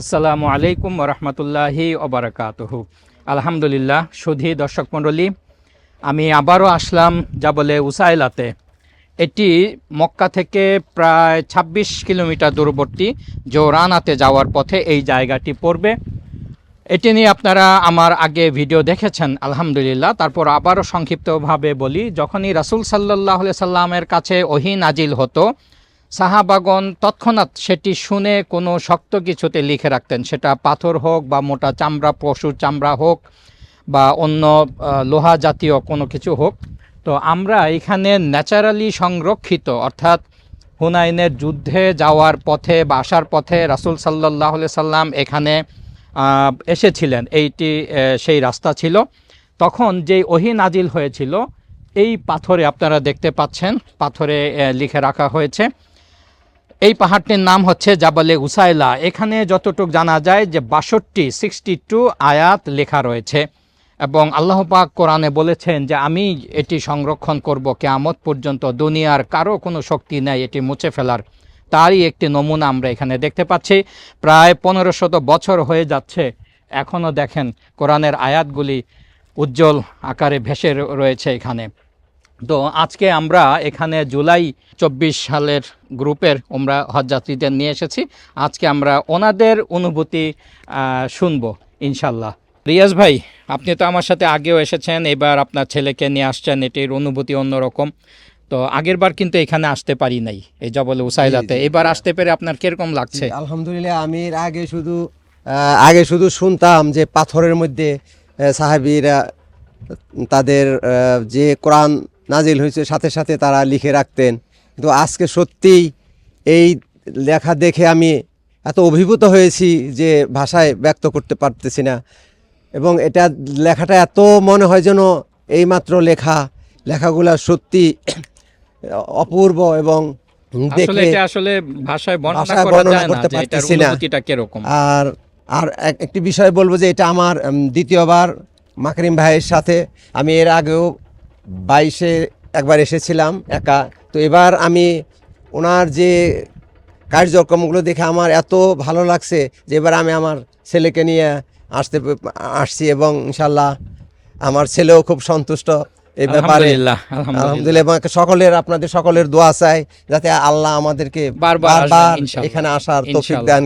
আসসালামু আলাইকুম রহমতুল্লাহি ওবরাকাতুহু। আলহামদুলিল্লাহ। সুধী দর্শক মণ্ডলী, আমি আবারও আসলাম জাবলে উসাইলাতে। এটি মক্কা থেকে প্রায় ২৬ কিলোমিটার দূরবর্তী জোরানাতে যাওয়ার পথে এই জায়গাটি পড়বে। এটি নিয়ে আপনারা আমার আগে ভিডিও দেখেছেন আলহামদুলিল্লাহ। তারপর আবারও সংক্ষিপ্তভাবে বলি, যখনই রাসূল সাল্লাল্লাহু আলাইহি সাল্লামের কাছে ওহী নাজিল হতো, সাহাবাগণ তৎক্ষণাৎ সেটি শুনে কোনো শক্ত কিছুতে লিখে রাখতেন, সেটা পাথর হোক বা মোটা চামড়া, পশুর চামড়া হোক বা অন্য লোহা জাতীয় কোনো কিছু হোক। তো আমরা এখানে ন্যাচারালি সংরক্ষিত, অর্থাৎ হুনাইনের যুদ্ধে যাওয়ার পথে বা আসার পথে রাসূল সাল্লাল্লাহু আলাইহি সাল্লাম এখানে এসেছিলেন, এইটি সেই রাস্তা ছিল। তখন যেই ওহী নাজিল হয়েছিল, এই পাথরে আপনারা দেখতে পাচ্ছেন, পাথরে লিখে রাখা হয়েছে। এই পাহাড়টির নাম হচ্ছে জাবালে উসাইলা। এখানে যতটুকু জানা যায় যে 62 আয়াত লেখা রয়েছে এবং আল্লাহ পাক কোরআনে বলেছেন যে আমি এটি সংরক্ষণ করব কিয়ামত পর্যন্ত, দুনিয়ার কারো কোনো শক্তি নেই এটি মুছে ফেলার। তারই একটি নমুনা আমরা এখানে দেখতে পাচ্ছি। প্রায় 1500 বছর হয়ে যাচ্ছে, এখনও দেখেন কোরআনের আয়াতগুলি উজ্জ্বল আকারে ভেসে রয়েছে এখানে। তো আজকে আমরা এখানে জুলাই 24 সালের গ্রুপের আমরা হজযাত্রীদের নিয়ে এসেছি। আজকে আমরা ওনাদের অনুভূতি শুনবো ইনশাল্লাহ। রিয়াজ ভাই, আপনি তো আমার সাথে আগেও এসেছেন, এবার আপনার ছেলেকে নিয়ে আসছেন, এটির অনুভূতি অন্যরকম। তো আগের বার কিন্তু এখানে আসতে পারি নাই এই জাবলে উসাইলাতে, এবার আসতে পেরে আপনার কিরকম লাগছে? আলহামদুলিল্লাহ। আমি আগে শুধু শুনতাম যে পাথরের মধ্যে সাহাবীরা তাদের যে কোরআন নাজিল হয়েছে সাথে সাথে তারা লিখে রাখতেন, কিন্তু আজকে সত্যিই এই লেখা দেখে আমি এত অভিভূত হয়েছি যে ভাষায় ব্যক্ত করতে পারতেছি না। এবং এটা লেখাটা এত মনে হয় যেন এইমাত্র লেখাগুলা সত্যি অপূর্ব এবং আসলে ভাষায় বর্ণনা করতে পারতেছি না। আর একটি বিষয় বলবো যে এটা আমার দ্বিতীয়বার মাকরিম ভাইয়ের সাথে। আমি এর আগেও 22-এ একবার এসেছিলাম একা। তো এবার আমি ওনার যে কার্যক্রমগুলো দেখে আমার এত ভালো লাগছে যে এবার আমি আমার ছেলেকে নিয়ে আসছি এবং ইনশাল্লাহ আমার ছেলেও খুব সন্তুষ্ট এই ব্যাপারে। আলহামদুলিল্লাহ। এবং আপনাদের সকলের দোয়া চাই যাতে আল্লাহ আমাদেরকে বারবার এখানে আসার তৌফিক দেন।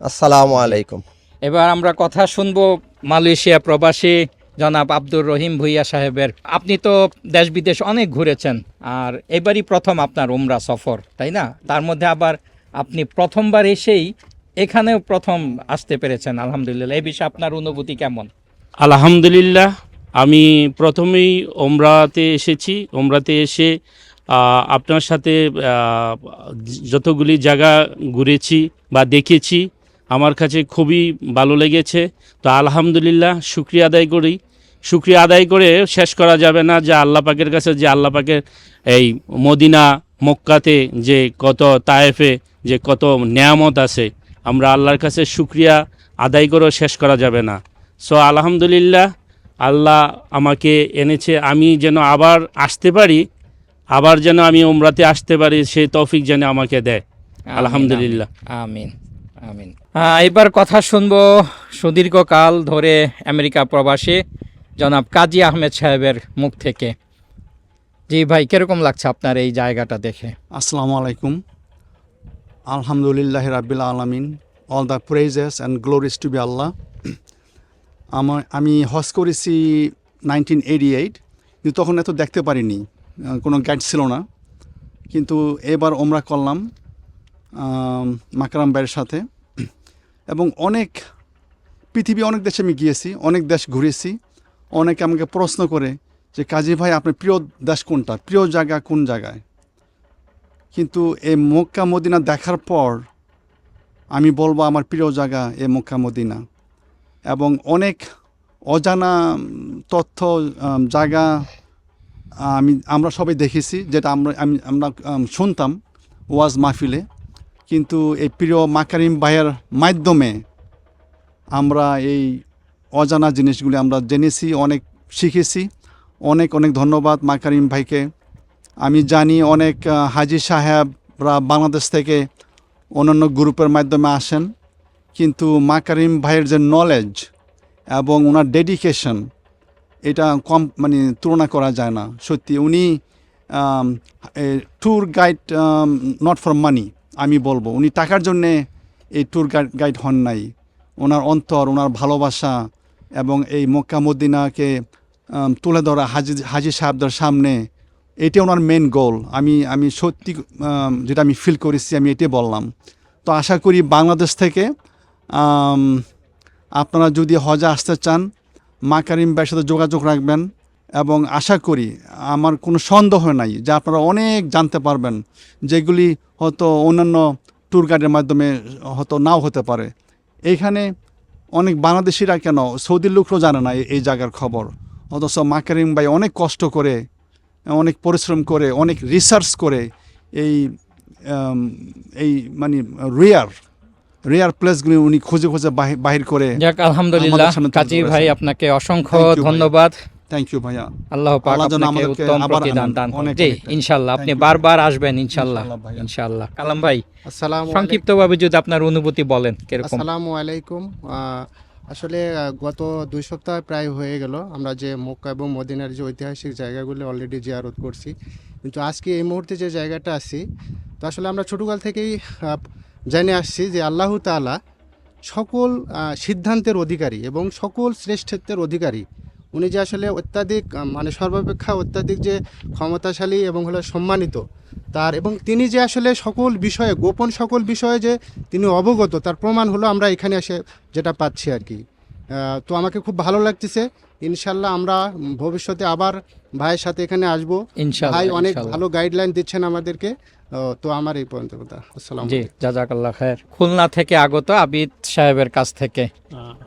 আসসালামু আলাইকুম। এবার আমরা কথা শুনবো মালয়েশিয়া প্রবাসী জনাব আব্দুর রহিম ভুইয়া সাহেবের। আপনি তো দেশ বিদেশ অনেক ঘুরেছেন, আর এবারই প্রথম আপনার উমরা সফর, তাই না? তার মধ্যে আবার আপনি প্রথমবার এসেই এখানেও প্রথম আসতে পেরেছেন, আলহামদুলিল্লাহ। এই বিষয়ে আপনার অনুভূতি কেমন? আলহামদুলিল্লাহ, আমি প্রথমেই ওমরাতে এসেছি। ওমরাতে এসে আপনার সাথে যতগুলি জায়গা ঘুরেছি বা দেখেছি, আমার কাছে খুবই ভালো লেগেছে। তো আলহামদুলিল্লাহ, শুকরিয়া আদায় করে শেষ করা যাবে না যে আল্লাহ পাকের কাছে, যে আল্লাহ পাকের এই মদিনা মক্কাতে যে কত, তায়েফে যে কত নেয়ামত আছে, আমরা আল্লাহর কাছে শুকরিয়া আদায় করেও শেষ করা যাবে না। সো আলহামদুলিল্লাহ, আল্লাহ আমাকে এনেছে, আমি যেন আবার আসতে পারি, আবার যেন আমি উমরাতে আসতে পারি, সেই তৌফিক যেন আমাকে দেয়। আলহামদুলিল্লাহ, আমিন আমিন। এবার কথা শুনবো সুদীর্ঘকাল ধরে আমেরিকা প্রবাসী জনাব কাজী আহমেদ সাহেবের মুখ থেকে। জি ভাই, কিরকম লাগছে আপনার এই জায়গাটা দেখে? আসসালামু আলাইকুম। আলহামদুলিল্লাহ রাব্বিল আলামিন, all the praises and glories to be Allah. আমি হজ করেছি 1988, কিন্তু তখন এত দেখতে পারিনি, কোনো গাইড ছিল না। কিন্তু এবার ওমরা করলাম মাকরাম ভাইয়ের সাথে, এবং পৃথিবী অনেক দেশে আমি গিয়েছি, অনেক দেশ ঘুরেছি। অনেকে আমাকে প্রশ্ন করে যে কাজী ভাই, আপনার প্রিয় দেশ কোনটা, প্রিয় জায়গা কোন জায়গায়? কিন্তু এই মক্কা মদিনা দেখার পর আমি বলবো আমার প্রিয় জায়গা এই মক্কা মদিনা। এবং অনেক অজানা তথ্য জায়গা আমরা সবাই দেখেছি, যেটা আমরা শুনতাম ওয়াজ মাহফিলে। কিন্তু এই প্রিয় মাকারিম ভাইয়ের মাধ্যমে আমরা এই অজানা জিনিসগুলি আমরা জেনেছি, অনেক শিখেছি। অনেক ধন্যবাদ মাকারিম ভাইকে। আমি জানি অনেক হাজি সাহেবরা বাংলাদেশ থেকে অন্যান্য গ্রুপের মাধ্যমে আসেন, কিন্তু মাকারিম ভাইয়ের যে নলেজ এবং ওনার ডেডিকেশন, এটা কম মানে তুলনা করা যায় না। সত্যি উনি tour guide not for money, আমি বলবো উনি টাকার জন্যে এই ট্যুর গাইড হন নাই। ওনার অন্তর, ওনার ভালোবাসা এবং এই মক্কা মদিনাকে তুলে ধরা হাজি সাহেবদের সামনে, এটা ওনার মেন গোল। আমি সত্যি যেটা আমি ফিল করেছি আমি এটাই বললাম। তো আশা করি বাংলাদেশ থেকে আপনারা যদি হজে আসতে চান মাকারিম ভাইয়ের সাথে যোগাযোগ রাখবেন, এবং আশা করি, আমার কোনো সন্দেহ নাই যে আপনারা অনেক জানতে পারবেন যেগুলি হয়তো অন্যান্য ট্যুর গাইডের মাধ্যমে হয়তো নাও হতে পারে। এইখানে অনেক বাংলাদেশিরা কেন, সৌদির লোকরাও জানে না এই জায়গার খবর, অথচ মাকারিম ভাই অনেক কষ্ট করে, অনেক পরিশ্রম করে, অনেক রিসার্চ করে এই মানে রেয়ার প্লেসগুলি উনি খুঁজে খুঁজে বাহির করে। যাক, আলহামদুলিল্লাহ কাজী ভাই, আপনাকে অসংখ্য ধন্যবাদ। থ্যাংক ইউ ভাইয়া। আল্লাহ পাক আপনাকে উত্তম প্রতিদান দান করুন। জি, ইনশাআল্লাহ আপনি বারবার আসবেন ইনশাআল্লাহ। ইনশাআল্লাহ। কালাম ভাই, আসসালামু সংক্ষিপ্তভাবে যদি আপনার অনুভূতি বলেন কিরকম। আসসালামু আলাইকুম। আসলে গত 2 সপ্তাহ প্রায় হয়ে গেল আমরা যে মক্কা এবং মদিনার যে ঐতিহাসিক জায়গাগুলো অলরেডি জিয়ারত করছি, কিন্তু আজকে এই মুহূর্তে যে জায়গাটা আছি, তো আসলে আমরা ছোটোকাল থেকেই জেনে আসছি যে আল্লাহ তাআলা সকল সিদ্ধান্তের অধিকারী এবং সকল শ্রেষ্ঠত্বের অধিকারী। উনি যে আসলে অত্যাধিক মানে সর্বাপেক্ষা অত্যাধিক যে ক্ষমতাশালী এবং হলো সম্মানিত তার, এবং তিনি যে আসলে সকল বিষয়ে, গোপন সকল বিষয়ে যে তিনি অবগত, তার প্রমাণ হলো আমরা এখানে এসে যেটা পাচ্ছি আর কি। তো আমাকে খুব ভালো লাগতেছে। ইনশাল্লাহ আমরা ভবিষ্যতে আবার ভাইয়ের সাথে এখানে আসবো। ইনশাআল্লাহ, ভাই অনেক ইনশাআল্লাহ। ভালো গাইডলাইন দিচ্ছেন আমাদেরকে। তো আমার এই পর্যন্ত কথা। আসসালামু জি, আলাইকুম। জাযাকাল্লাহ খায়ের। খুলনা থেকে আগত আবিদ সাহেবের কাছ থেকে,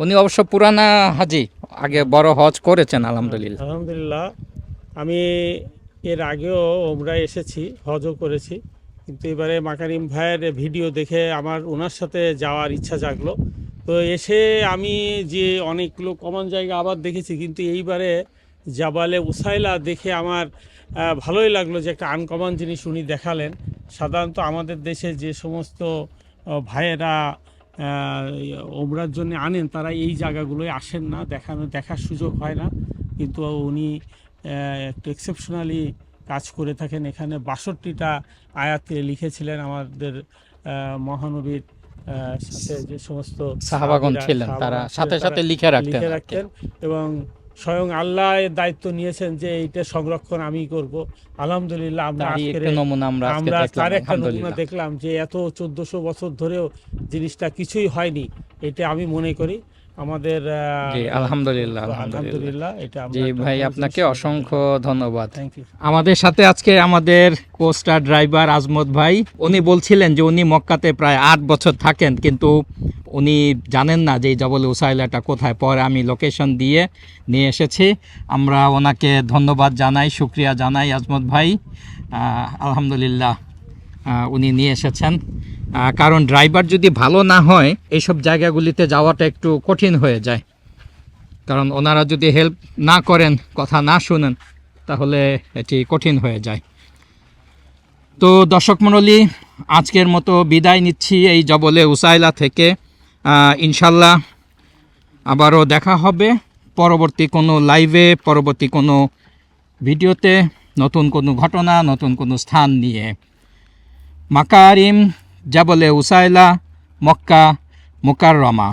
উনি অবশ্য পুরানা হাজি, আগে বড় হজ করেছেন আলহামদুলিল্লাহ। আলহামদুলিল্লাহ, আমি এর আগেও ওমরায় এসেছি, হজও করেছি, কিন্তু এবারে মাকারিম ভাইয়ের ভিডিও দেখে আমার ওনার সাথে যাওয়ার ইচ্ছা জাগলো। তো এসে আমি যে অনেকগুলো কমন জায়গা আবার দেখেছি, কিন্তু এইবারে জাবালে উসাইলা দেখে আমার ভালোই লাগলো যে একটা আনকমন জিনিস উনি দেখালেন। সাধারণত আমাদের দেশে যে সমস্ত ভাইয়েরা ওমরার জন্য আনেন, তারা এই জায়গাগুলোয় আসেন না, দেখার সুযোগ হয় না, কিন্তু উনি একটু এক্সেপশনালি কাজ করে থাকেন। এখানে 62টা আয়াতে লিখেছিলেন আমাদের মহানবীর সাথে যে সমস্ত সাহাবাগণ ছিলেন, তারা সাথে সাথে লিখে রাখতেন। এবং স্বয়ং আল্লাহ এর দায়িত্ব নিয়েছেন যে এইটা সংরক্ষণ আমি করব। আলহামদুলিল্লাহ, আমরা তার আজকে একটা নমুনা দেখলাম যে এত 1400 বছর ধরেও জিনিসটা কিছুই হয়নি। এটা আমি মনে করি আমাদের আলহামদুলিল্লাহ। এটা জি ভাই, আপনাকে অসংখ্য ধন্যবাদ। Thank you. আমাদের সাথে আজকে আমাদের কোস্টার ড্রাইভার আজমত ভাই, উনি বলছিলেন যে উনি মক্কাতে প্রায় 8 বছর থাকেন, কিন্তু উনি জানেন না যে এই জাবলে উসাইলাটা কোথায়। পরে আমি লোকেশন দিয়ে নিয়ে এসেছি। আমরা ওনাকে ধন্যবাদ জানাই, শুকরিয়া জানাই আজমত ভাই। আলহামদুলিল্লাহ উনি নিয়ে এসেছেন। কারণ ড্রাইভার যদি ভালো না হয় এইসব জায়গাগুলিতে যাওয়াটা একটু কঠিন হয়ে যায়। কারণ ওনারা যদি হেল্প না করেন, কথা না শুনেন, তাহলে এটি কঠিন হয়ে যায়। তো দর্শক মণ্ডলী, আজকের মতো বিদায় নিচ্ছি এই জবলে উসাইলা থেকে। ইনশাল্লাহ আবারও দেখা হবে পরবর্তী কোনো লাইভে, পরবর্তী কোনো ভিডিওতে, নতুন কোনো ঘটনা, নতুন কোনো স্থান নিয়ে। মাকারিম জাবলে উসাইলা, মক্কা মুকাররমা।